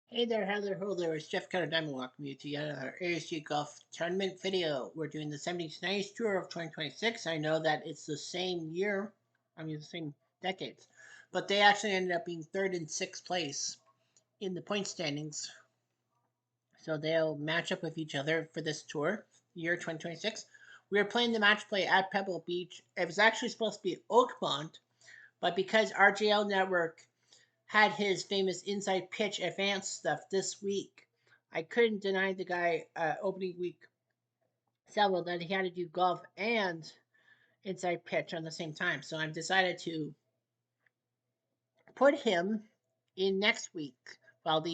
Hey there, Heather. Hello there. It's Jeff Cutter Diamond. Welcome you to yet another ASG Golf tournament video. We're doing the 70s 90s tour of 2026. I know that it's the same year, the same decades, but they actually ended up being third and sixth place in the point standings. So they'll match up with each other for this tour, year 2026. We are playing the match play at Pebble Beach. It was actually supposed to be at Oakmont, but because RJL Network had his famous inside pitch advanced stuff this week, I couldn't deny the guy opening week several that he had to do golf and inside pitch on the same time. So I've decided to put him in next week while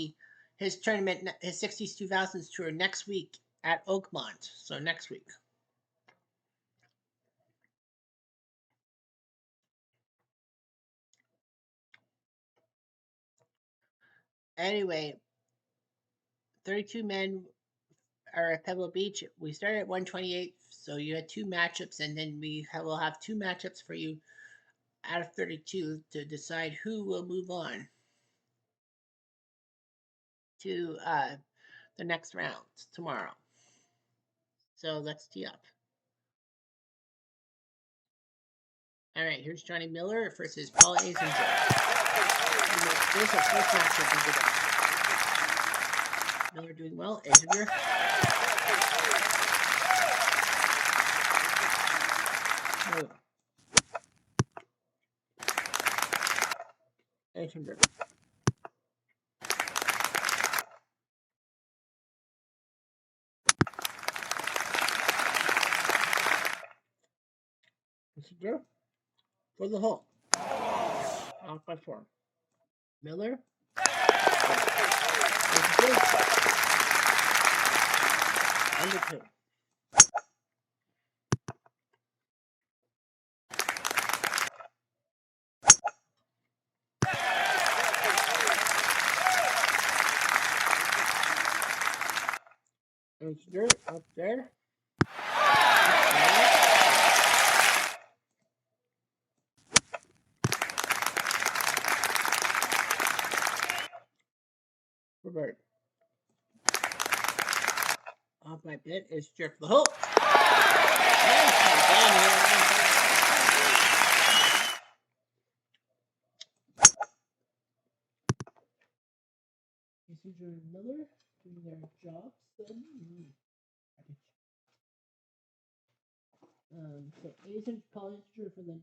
his tournament, his 60s 2000s tour next week at Oakmont. So next week. Anyway, 32 men are at Pebble Beach. We started at 128, so you had two matchups, and then will have two matchups for you out of 32 to decide who will move on to the next round tomorrow. So let's tee up. All right, here's Johnny Miller versus Paul Azinger. This is the first matchup of the day. Miller doing well. Azinger. Miller. Azinger. Azinger for the hole. Off by 4. Miller. Under 2. Azinger up there. Revert. Off my bit is jerk the hole. Azinger and Miller doing their jobs. So Azinger college from the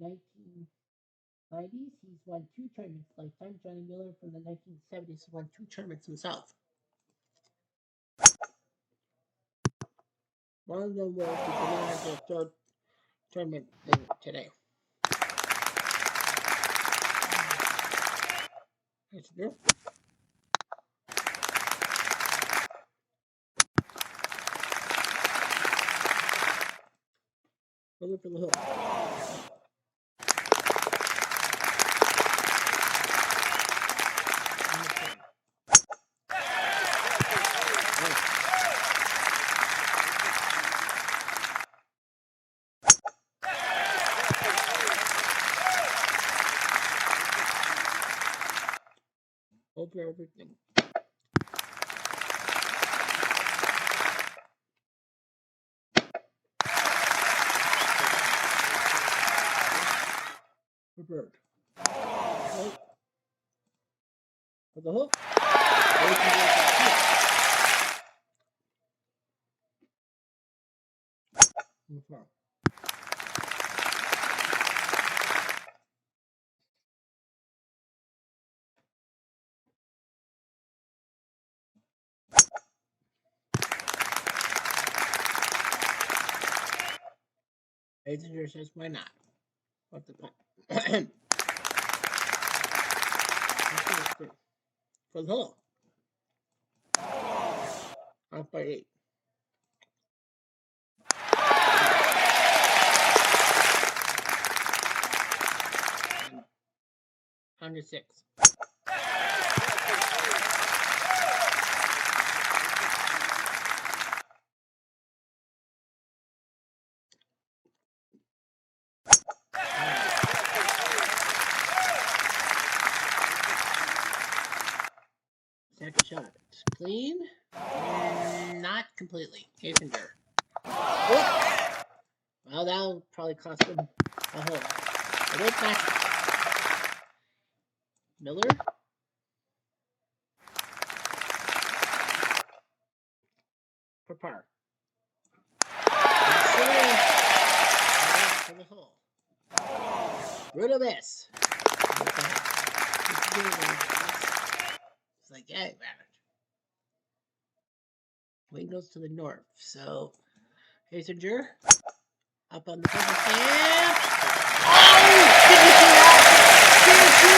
1990s. He's won 2 tournaments lifetime. Johnny Miller from the 1970s won 2 tournaments himself. One of them was the third tournament today. That's good. Miller for the hook. Over everything. For bird. Right. For the hook. Okay. Azinger says, why not? What the fuck? For the hole. Off by 8. Under 6. Second shot. It's clean. Not completely. Hazenger. Well, that'll probably cost him a hole. It is match. Miller. For par. For the hole. Brutal miss. It's like, yeah, man. Wind goes to the north. So, Hazenger up on the purple stamp. Oh! Did you see that? Did you see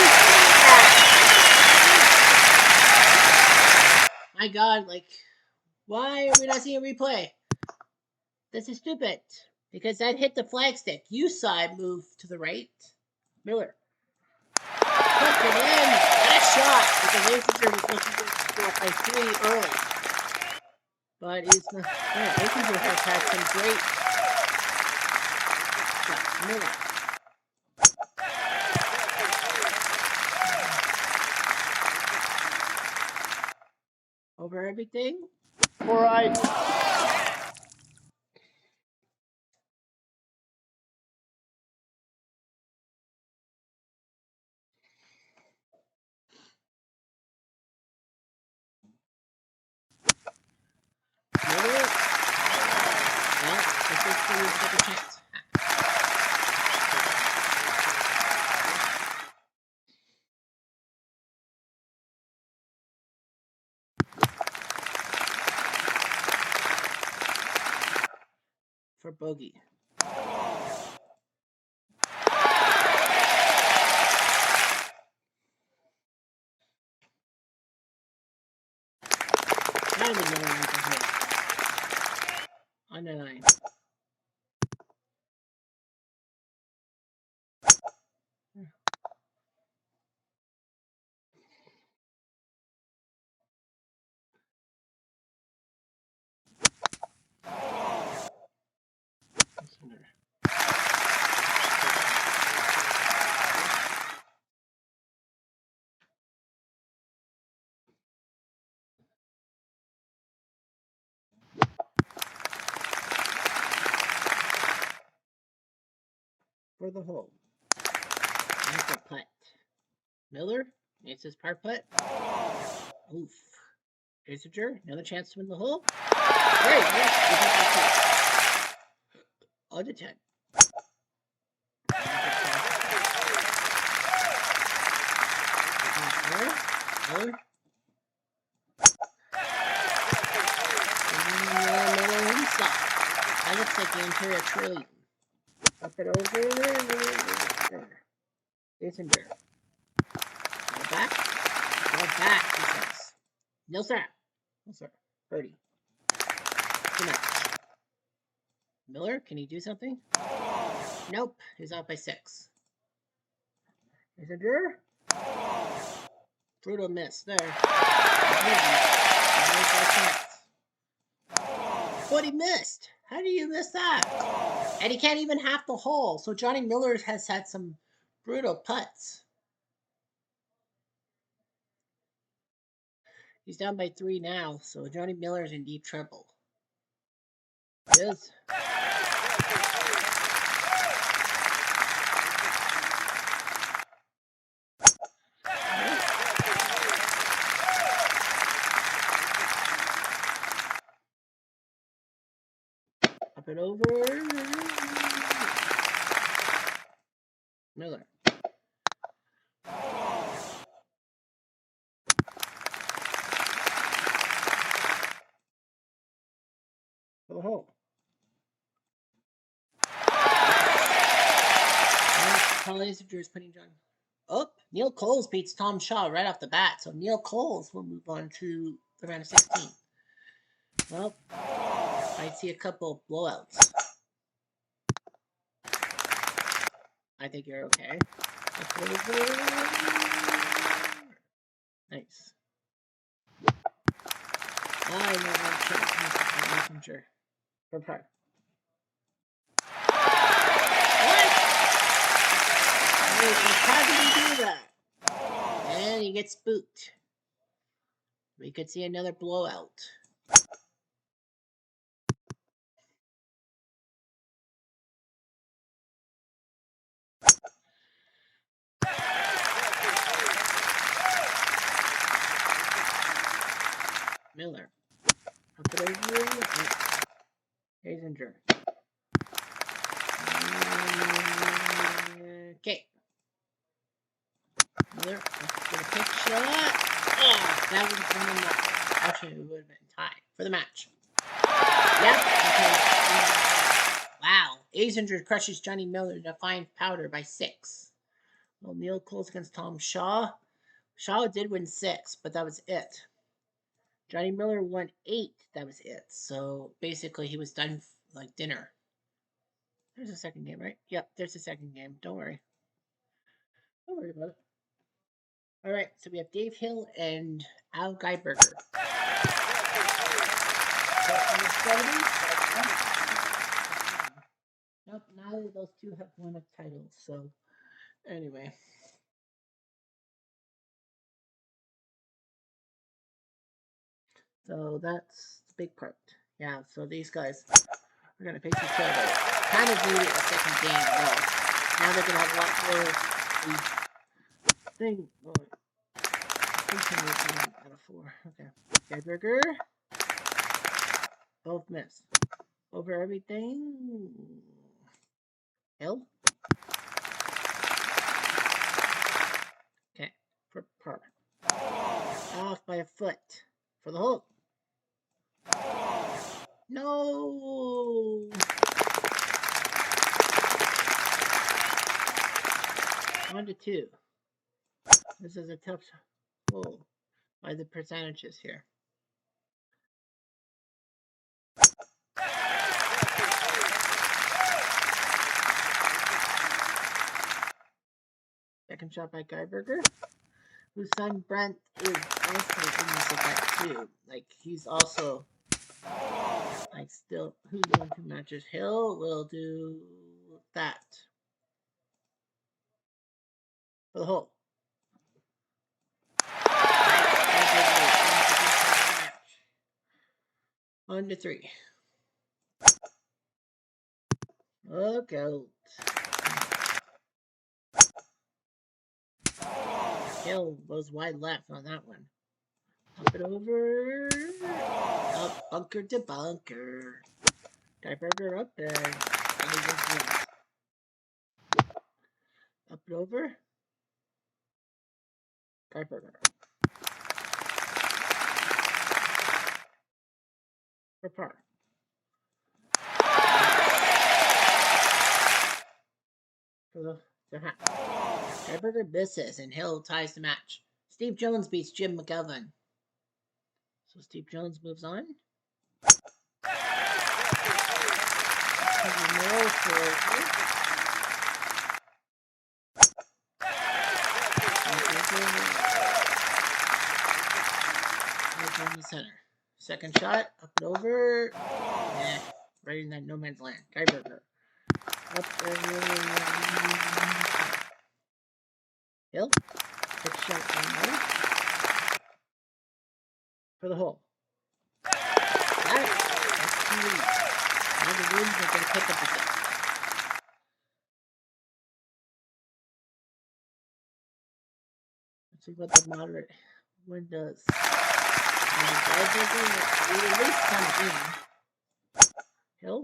that? My God, like, why are we not seeing a replay? This is stupid. Because that hit the flagstick. You saw it move to the right. Miller. Puts it in. That shot. Because Hazenger was looking to go up by 3 early. But it's not. Yeah, Hazenger has had some great shots. Miller. Over everything. Right. Miller. Well, this is for his second chance. For bogey. Now the Miller wants to hit. On the 9. For the hole. That's a putt. Miller makes his par putt. Oof. Hazenger, another chance to win the hole. There you go. On to 10. Miller. Miller himself. That looks like the interior trillion. Up it over. Hazenger. Go back. Go back, he says. No, sir. No, sir. Birdie. Too much. Miller, can he do something? Nope. He's out by 6. Hazenger. Brutal miss there. But he missed. How do you miss that? And he can't even half the hole. So Johnny Miller has had some brutal putts. He's down by 3 now, so Johnny Miller's in deep trouble. He is. Up and over. Miller. For the hole. Paul Hazenger is putting John. Oh, Neil Coles beats Tom Shaw right off the bat. So Neil Coles will move on to the round of 16. Well, I see a couple of blowouts. I think you're okay. Nice. I know that Messenger. For par. What? How did he do that? And he gets spooked. We could see another blowout. Miller. Up it over. Hazinger. Okay. Miller. For the pick shot. Oh, that would have been enough. Actually, it would have been tied for the match. Yep. Wow. Hazinger crushes Johnny Miller to fine powder by 6. Well, Neil Close against Tom Shaw. Shaw did win 6, but that was it. Johnny Miller won 8. That was it. So basically, he was done like dinner. There's a second game, right? Yep, there's a second game. Don't worry. Don't worry about it. All right, so we have Dave Hill and Al Geiberger. Nope, neither of those two have won a title. So anyway. So that's the big part. Yeah, so these guys are going to face each other. Kind of need a second game, though. Now they're going to have a lot more thing. Oh, out of 4. Okay. Geiberger. Both miss. Over everything. Hill. Okay. For par. Off by a foot. For the hole. No. 1-2. This is a tough hole by the percentages here. Second shot by Geiberger, whose son Brent is also in this event too. Like he's also like still who's going to matches. Hill will do that for the hole. 1-3. Look out. Hill goes wide left on that one. Up it over. Up bunker to bunker. Geiberger up and up it over. Geiberger. For par. For the hat. Geiberger misses and Hill ties the match. Steve Jones beats Jim McGovern. So Steve Jones moves on. Down the center. Second shot, up and over. Nah, right in that no man's land. Geiberger. Up and Hill. Pick shot for the hole. Got it. That's 2 leads. Now the winds are going to pick up a bit. Let's see what the moderate wind does. We at least come in. Hill.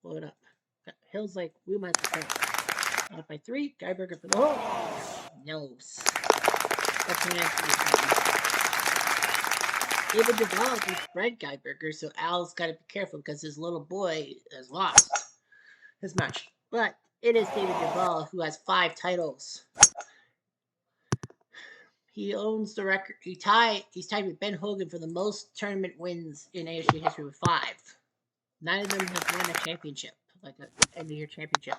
Blow it up. Hill's like, we might be out by 3. Geiberger for the hole. No. That's an answer. David Duvall beats Brent Geiberger, so Al's got to be careful because his little boy has lost his match. But it is David Duvall who has 5 titles. He owns the record. He's tied with Ben Hogan for the most tournament wins in ASG history with 5. None of them have won a championship, like an end of year championship.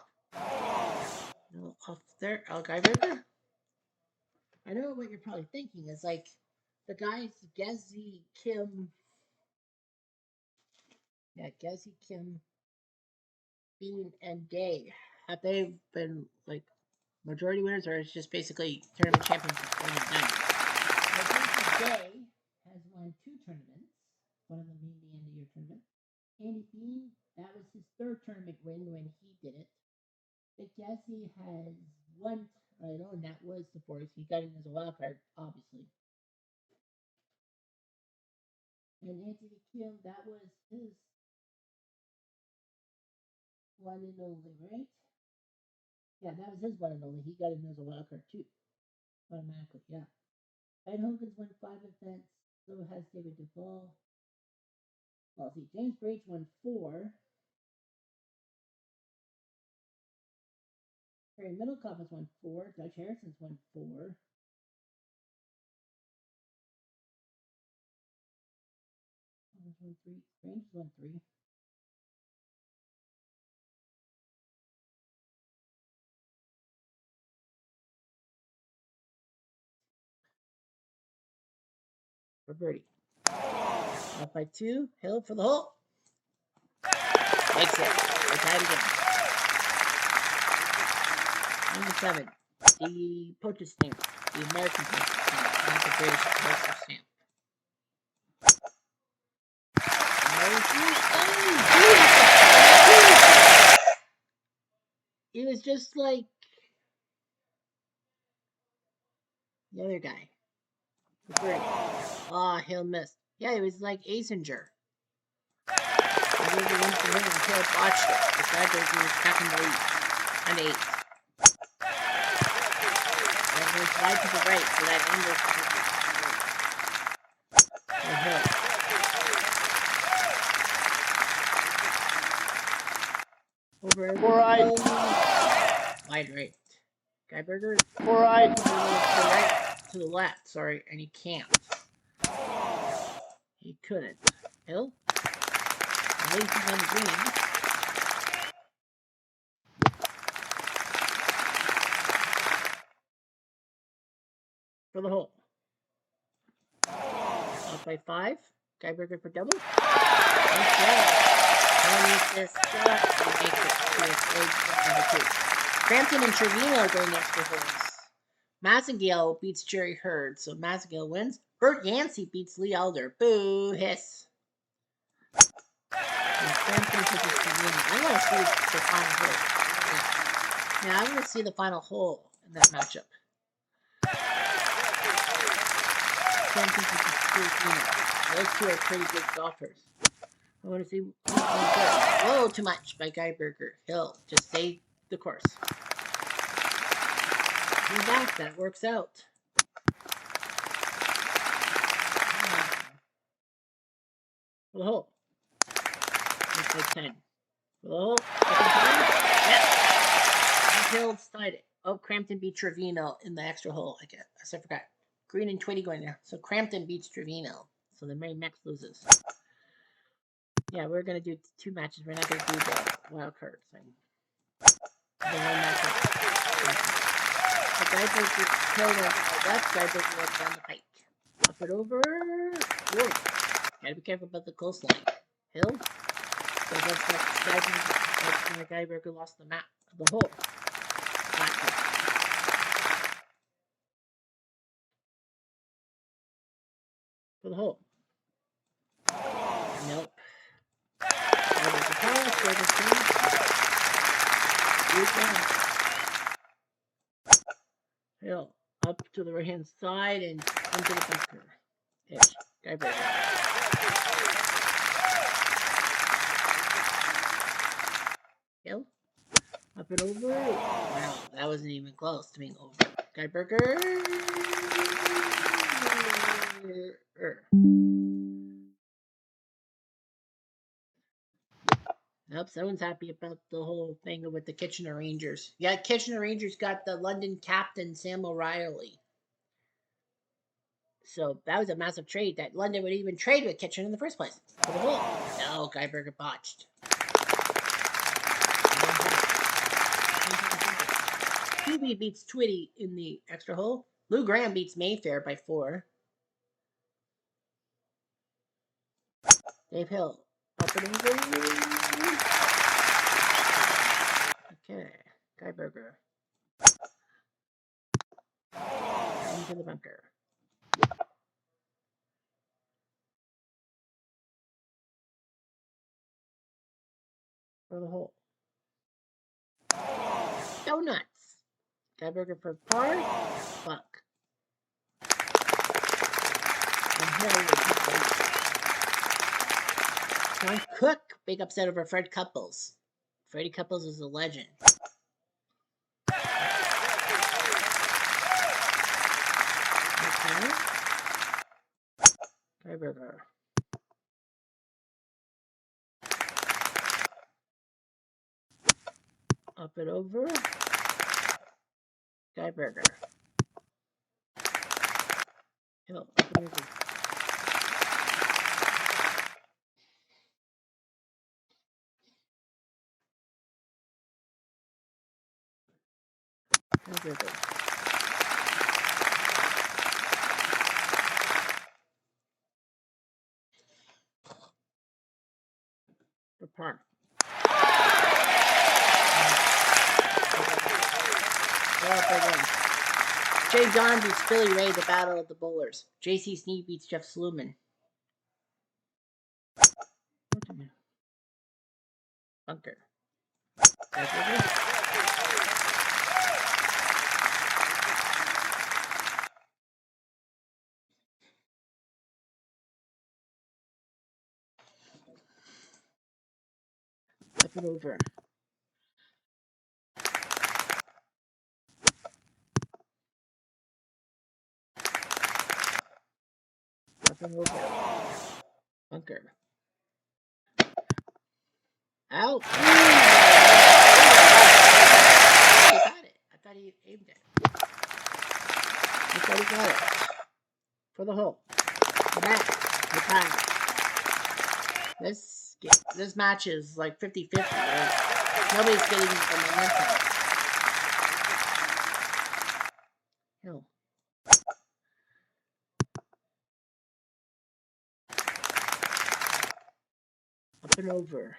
No, off there, Al Geiberger. I know what you're probably thinking is like the guys Gezi, Kim. Yeah, Gezi, Kim, Bean, and Day. Have they been like Majority winners, or it's just basically tournament champions one and done. Day has won 2 tournaments. One of them being the end of year tournament. Andy Bean, that was his 3rd tournament win when he did it. But Jesse has one title, and that was the 4th. He got it as a wild card, obviously. And Anthony Kim, that was his one and only, right? Yeah, that was his one and only. He got it as a wild card too, automatically. Yeah. Ben Hogan's won 5 events. So has David Duvall. Well, see, James Brage won 4. Harry Middlecoff has won 4. Dutch Harrison's won 4. Won 3. Strange won 3. For birdie. Up by 2. Hill for the hole. Makes it. We're tied again. Number 7. The postage stamp. The American postage stamp. Not the British postage stamp. It was just like the other guy. Ah, Hill missed. Yeah, it was like Asinger. I really went for him until botched it. The guy was back in the lead. On 8. And it was wide to the right, so that angle to the Hill. Over right. Wide right. Guyberger. Right. To the left, sorry, and he can't. He couldn't. Hill. At least he's on the green. For the hole. Up by 5. Guyberger for double. Crampton and Trevino going extra holes. Massengale beats Jerry Hurd, so Massengale wins. Bert Yancey beats Lee Elder. Boo, hiss. Crampton pushes Trevino. I want to see the final hole. Yeah, I want to see the final hole in that matchup. Crampton pushes Trevino. Those two are pretty good golfers. I want to see. Whoa, too much by Guyberger. Hill, just stay the course. We're back. That works out. For the hole. Looks like 10. For the hole. Yes. Hill tied it. Oh, Crampton beat Trevino in the extra hole. I forgot. Green and Twitty going there. So Crampton beats Trevino. So the Mary Max loses. Yeah, we're going to do 2 matches. We're not going to do the wild card thing. The 1 match. The Guyberger Hill went left. Guyberger went down the pike. Up it over. Whoa. Gotta be careful about the coastline. Hill. So that's when the Guyberger lost the map of the hole. For the hole. Nope. Hill up to the right hand side and into the bunker. Ish. Guyberger. Hill. Up and over. Wow, that wasn't even close to being over. Guyberger. Nope, someone's happy about the whole thing with the Kitchener Rangers. Yeah, Kitchener Rangers got the London captain, Sam O'Reilly. So that was a massive trade that London would even trade with Kitchener in the first place. For the hole. No, Guyberger botched. QB beats Twitty in the extra hole. Lou Graham beats Mayfair by 4. Dave Hill. Up and over. Okay. Guyberger. Into the bunker. For the hole. Donuts. Guyberger for par. Buck. And Hill. John Cook. Big upset over Fred Couples. Freddie Couples is a legend. Okay. Guyberger. Up and over. Guyberger. Hill. Up and over. Guyberger. For par. Jay John beats Billy Ray, the battle of the bowlers. J.C. Sneed beats Jeff Sluman. Bunker. Up and over. Up and over. Bunker. Out. He got it. I thought he aimed it. I thought he got it. For the hole. The back. The time. This match is like 50-50. Right? Nobody's getting the momentum. Hill. Up and over.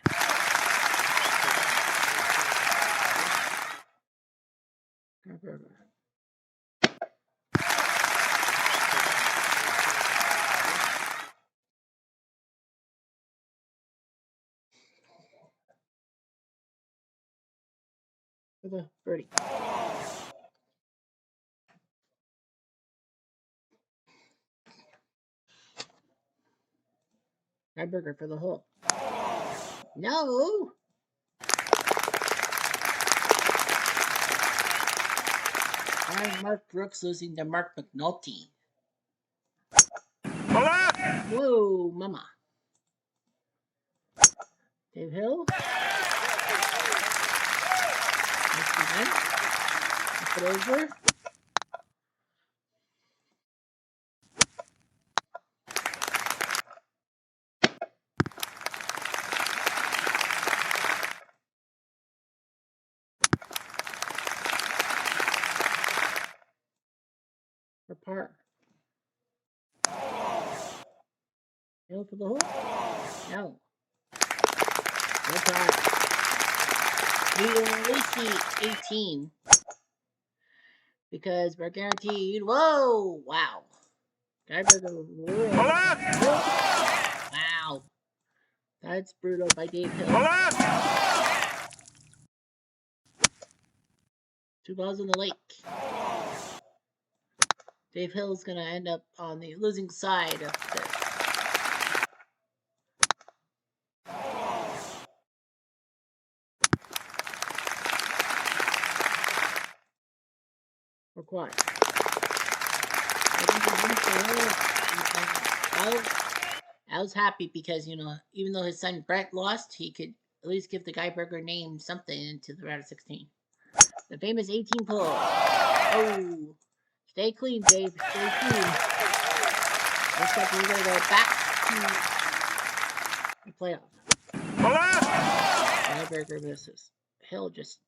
For the birdie. Guyberger for the hole. No. Mark Brooks losing to Mark McNulty. Whoa, mama. Dave Hill. Flip it over. For par. Hill for the hole? No. No par. We will only see 18 because we're guaranteed. Whoa! Wow. Guyberger. Wow. That's brutal by Dave Hill. 2 balls in the lake. Dave Hill is going to end up on the losing side of this. Or quad. I was happy because, you know, even though his son Brett lost, he could at least give the Guyberger name something into the round of 16. The famous 18 pull. Oh, stay clean, Dave. Stay clean. Looks like we're going to go back to the playoff. Guyberger misses. Hill just.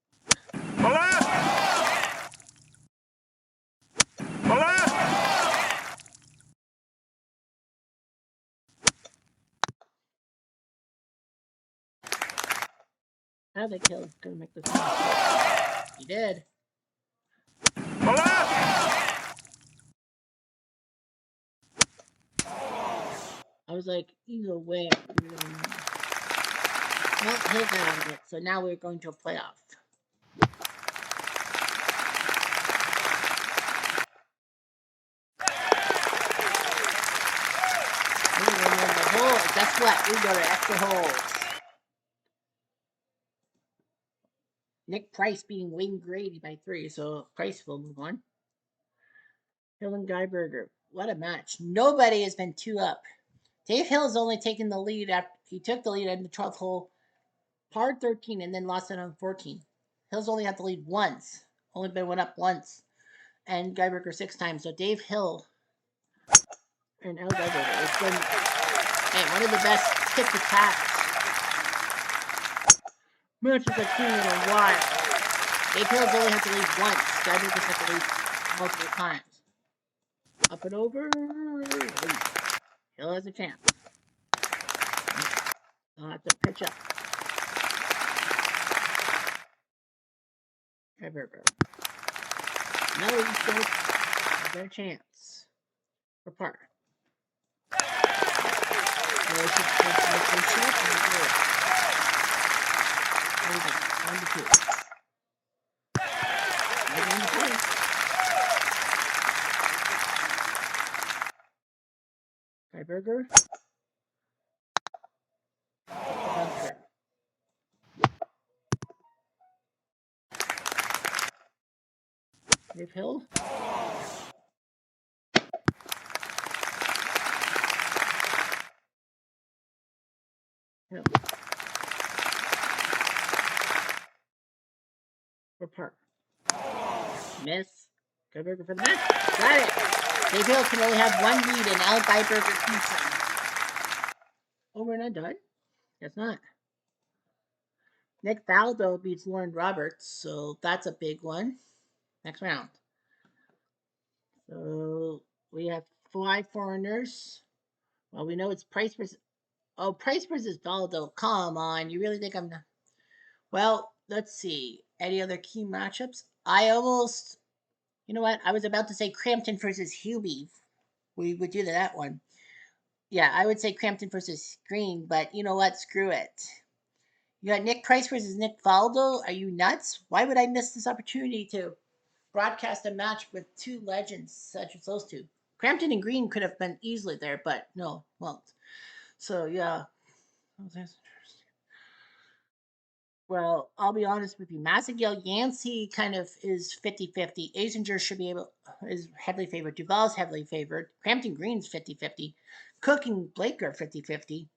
I think Hill's going to make this one. He did. was like, either way. Well, he'll get out of it. So now we're going to a playoff. Guess what? We go to extra holes. Nick Price beating Wayne Grady by 3, so Price will move on. Hill and Guyberger. What a match. Nobody has been 2 up. Dave Hill's only taken the lead after he took the lead in the 12th hole, par 13, and then lost it on 14. Hill's only had the lead once, only been 1 up once, and Guyberger 6 times. So Dave Hill and Al Guyberger. It's been one of the best tip to tat matches I've seen in a while. Dave Hill's only had to lead once. Guyberger's had to lead multiple times. Up and over. Hill has a chance. I'll have to pitch up. Guyberger. No, he's got a chance for par. Guyberger. Dave Hill. Hill. For par. Miss. Guyberger for the match. Got it. Dave Hill can only have 1 lead, and Al Guyberger keeps him. Oh, we're not done? Guess not. Nick Faldo beats Lauren Roberts, so that's a big one. Next round. So we have 5 foreigners. Well, we know it's Price versus. Oh, Price versus Faldo. Come on, you really think I'm not? Well, let's see. Any other key matchups? I almost. You know what? I was about to say Crampton versus Hubie. We would do that one. Yeah, I would say Crampton versus Green, but you know what? Screw it. You got Nick Price versus Nick Faldo. Are you nuts? Why would I miss this opportunity to broadcast a match with 2 legends such as those 2? Crampton and Green could have been easily there, but no, won't. So yeah. Well, I'll be honest with you. Massigiel Yancey kind of is 50-50. Asinger should be is heavily favored. Duval's heavily favored. Crampton Green's 50-50. Cook and Blake are 50-50.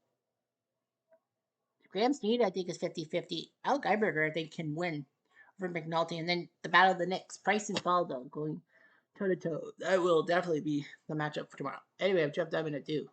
Graham Sneed, I think, is 50-50. Al Guyberger, I think, can win over McNulty. And then the Battle of the Knicks, Price and Faldo going toe-to-toe. That will definitely be the matchup for tomorrow. Anyway, I've jumped. I'm going to do.